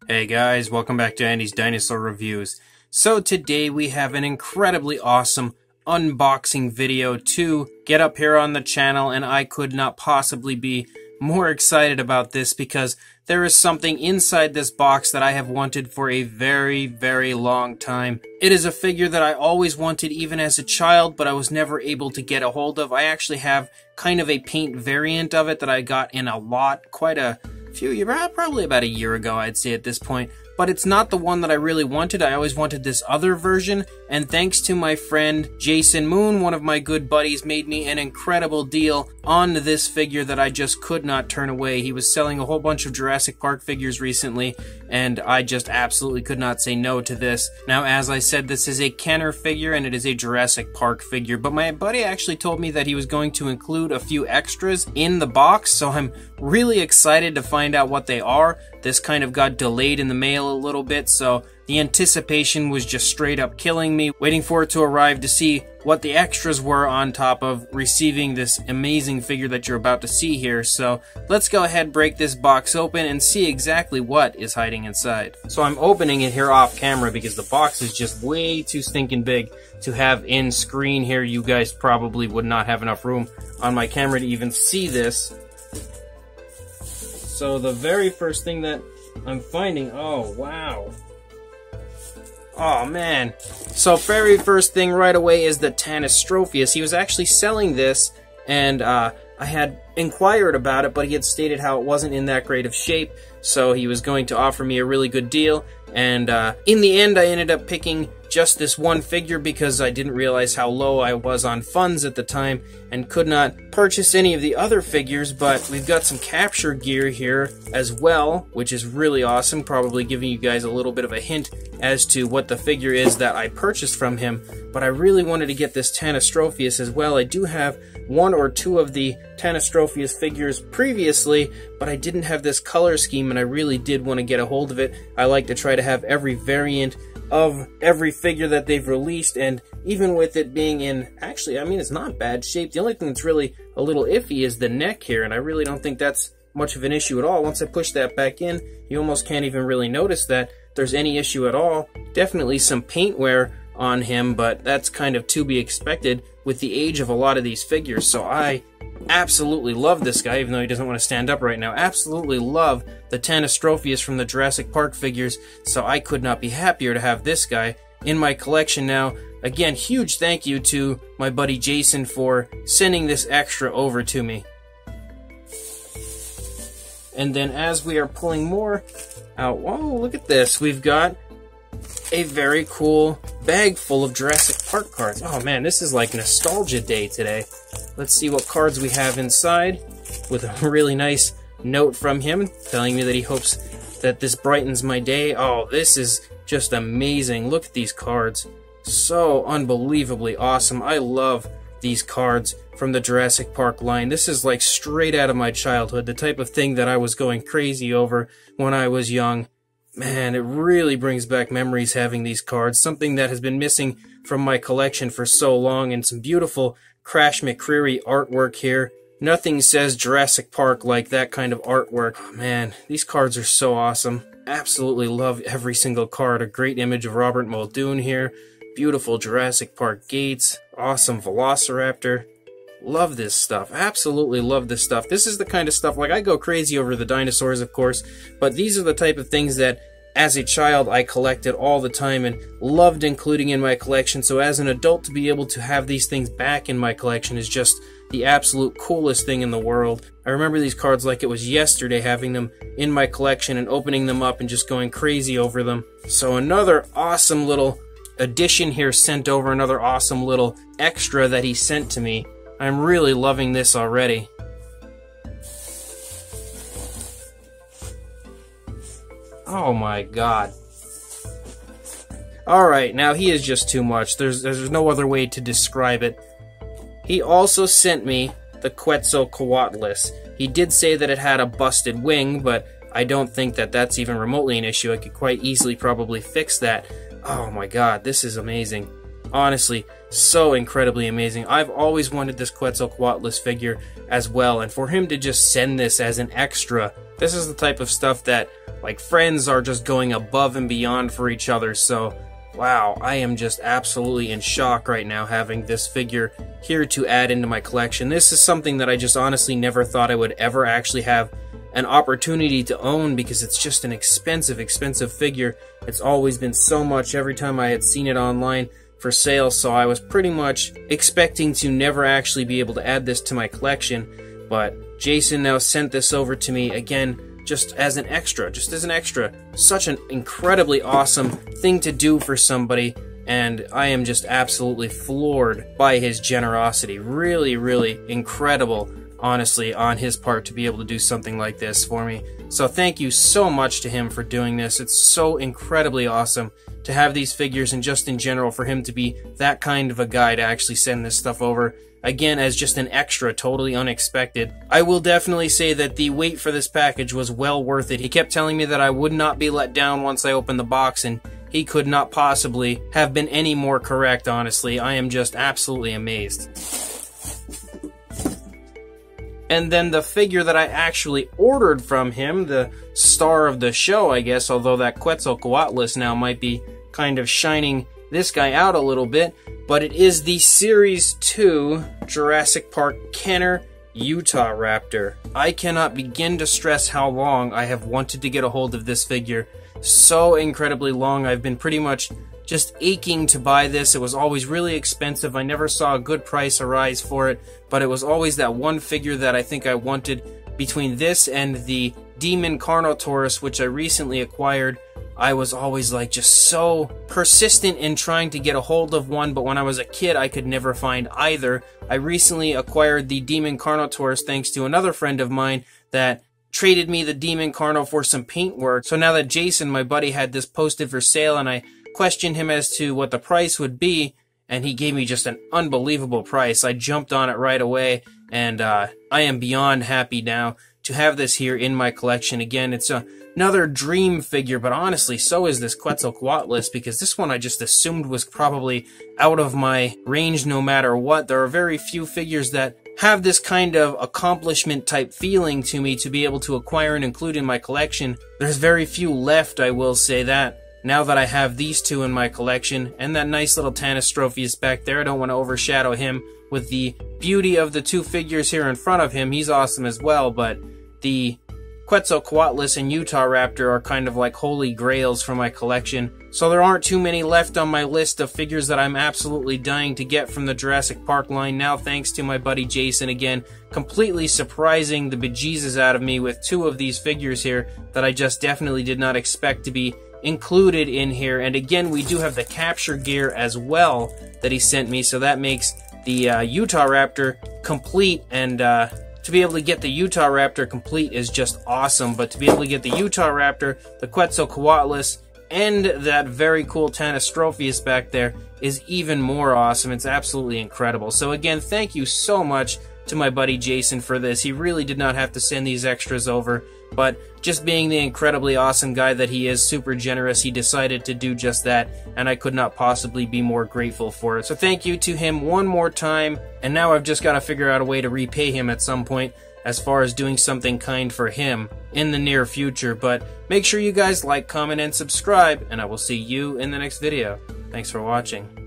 Hey guys, welcome back to Andy's Dinosaur Reviews. So today we have an incredibly awesome unboxing video to get up here on the channel, and I could not possibly be more excited about this because there is something inside this box that I have wanted for a very, very long time. It is a figure that I always wanted even as a child, but I was never able to get a hold of. I actually have kind of a paint variant of it that I got in a lot, quite a few years, probably about a year ago, I'd say at this point. But it's not the one that I really wanted. I always wanted this other version, and thanks to my friend Jason Moon, one of my good buddies, made me an incredible deal on this figure that I just could not turn away. He was selling a whole bunch of Jurassic Park figures recently, and I just absolutely could not say no to this. Now, as I said, this is a Kenner figure, and it is a Jurassic Park figure, but my buddy actually told me that he was going to include a few extras in the box, so I'm really excited to find out what they are. This kind of got delayed in the mail a little bit, so the anticipation was just straight up killing me, waiting for it to arrive to see what the extras were on top of receiving this amazing figure that you're about to see here. So let's go ahead, break this box open, and see exactly what is hiding inside. So I'm opening it here off camera because the box is just way too stinking big to have in screen here. You guys probably would not have enough room on my camera to even see this. So the very first thing that I'm finding, oh wow. Oh man. So very first thing right away is the Dinosaur. He was actually selling this, and I had inquired about it, but he had stated how it wasn't in that great of shape, so he was going to offer me a really good deal. And in the end, I ended up picking just this one figure because I didn't realize how low I was on funds at the time and could not purchase any of the other figures. But we've got some capture gear here as well, which is really awesome, probably giving you guys a little bit of a hint as to what the figure is that I purchased from him. But I really wanted to get this Dinosaur as well. I do have one or two of the Dinosaur figures previously, but I didn't have this color scheme, and I really did want to get a hold of it. I like to try to have every variant of every figure that they've released, and even with it being in, actually, I mean, it's not bad shape. The only thing that's really a little iffy is the neck here, and I really don't think that's much of an issue at all. Once I push that back in, you almost can't even really notice that there's any issue at all. Definitely some paint wear on him, but that's kind of to be expected with the age of a lot of these figures. So I absolutely love this guy, even though he doesn't want to stand up right now. Absolutely love the Dinosaur from the Jurassic Park figures, so I could not be happier to have this guy in my collection now. Again, huge thank you to my buddy Jason for sending this extra over to me. And then as we are pulling more out, whoa, look at this. We've got a very cool bag full of Jurassic Park cards. Oh man, this is like nostalgia day today. Let's see what cards we have inside, with a really nice note from him telling me that he hopes that this brightens my day. Oh, this is just amazing. Look at these cards. So unbelievably awesome. I love these cards from the Jurassic Park line. This is like straight out of my childhood, the type of thing that I was going crazy over when I was young. Man, it really brings back memories having these cards, something that has been missing from my collection for so long, and some beautiful Crash McCreary artwork here. Nothing says Jurassic Park like that kind of artwork. Oh, man, these cards are so awesome. Absolutely love every single card. A great image of Robert Muldoon here. Beautiful Jurassic Park gates. Awesome Velociraptor. Love this stuff. Absolutely love this stuff. This is the kind of stuff, like, I go crazy over the dinosaurs, of course, but these are the type of things that as a child I collected all the time and loved including in my collection. So as an adult, to be able to have these things back in my collection is just the absolute coolest thing in the world. I remember these cards like it was yesterday, having them in my collection and opening them up and just going crazy over them. So another awesome little addition here sent over, another awesome little extra that he sent to me. I'm really loving this already. Oh my god. Alright, now he is just too much. There's no other way to describe it. He also sent me the Quetzalcoatl. He did say that it had a busted wing, but I don't think that that's even remotely an issue. I could quite easily probably fix that. Oh my god, this is amazing. honestly, so incredibly amazing. I've always wanted this Quetzalcoatl figure as well, and for him to just send this as an extra, this is the type of stuff that, like, friends are just going above and beyond for each other. So wow, I am just absolutely in shock right now having this figure here to add into my collection. This is something that I just honestly never thought I would ever actually have an opportunity to own, because it's just an expensive figure. It's always been so much every time I had seen it online for sale, so I was pretty much expecting to never actually be able to add this to my collection. But Jason now sent this over to me again, just as an extra, Such an incredibly awesome thing to do for somebody, and I am just absolutely floored by his generosity. Really, really incredible, honestly, on his part to be able to do something like this for me. So thank you so much to him for doing this. It's so incredibly awesome to have these figures, and just in general for him to be that kind of a guy to actually send this stuff over. Again, as just an extra, totally unexpected. I will definitely say that the wait for this package was well worth it. He kept telling me that I would not be let down once I opened the box, and he could not possibly have been any more correct, honestly. I am just absolutely amazed. And then the figure that I actually ordered from him, the star of the show, I guess, although that Quetzalcoatl now might be kind of shining this guy out a little bit, but it is the Series 2 Jurassic Park Kenner Utahraptor. I cannot begin to stress how long I have wanted to get a hold of this figure. So incredibly long. I've been pretty much just aching to buy this. It was always really expensive. I never saw a good price arise for it, but it was always that one figure that I think I wanted. Between this and the Demon Carnotaurus, which I recently acquired, I was always like just so persistent in trying to get a hold of one, but when I was a kid I could never find either. I recently acquired the Demon Carnotaurus thanks to another friend of mine that traded me the Demon Carno for some paintwork. So now that Jason, my buddy, had this posted for sale, and I questioned him as to what the price would be, and he gave me just an unbelievable price, I jumped on it right away, and I am beyond happy now to have this here in my collection. Again, it's another dream figure, but honestly, so is this Quetzalcoatl, because this one I just assumed was probably out of my range no matter what. There are very few figures that have this kind of accomplishment type feeling to me to be able to acquire and include in my collection. There's very few left, I will say that. Now that I have these two in my collection, and that nice little Tanistropheus back there, I don't want to overshadow him with the beauty of the two figures here in front of him. He's awesome as well, but the Quetzalcoatl and Utahraptor are kind of like holy grails for my collection. So there aren't too many left on my list of figures that I'm absolutely dying to get from the Jurassic Park line. Now, thanks to my buddy Jason again, completely surprising the bejesus out of me with two of these figures here that I just definitely did not expect to be included in here. And again, we do have the capture gear as well that he sent me, so that makes the Utahraptor complete, and to be able to get the Utahraptor complete is just awesome, but to be able to get the Utahraptor, the Quetzalcoatl, and that very cool Tanistropheus back there is even more awesome. It's absolutely incredible. So again, thank you so much to my buddy Jason for this. He really did not have to send these extras over, but just being the incredibly awesome guy that he is, super generous, he decided to do just that, and I could not possibly be more grateful for it. So thank you to him one more time, and now I've just got to figure out a way to repay him at some point as far as doing something kind for him in the near future. But make sure you guys like, comment, and subscribe, and I will see you in the next video. Thanks for watching.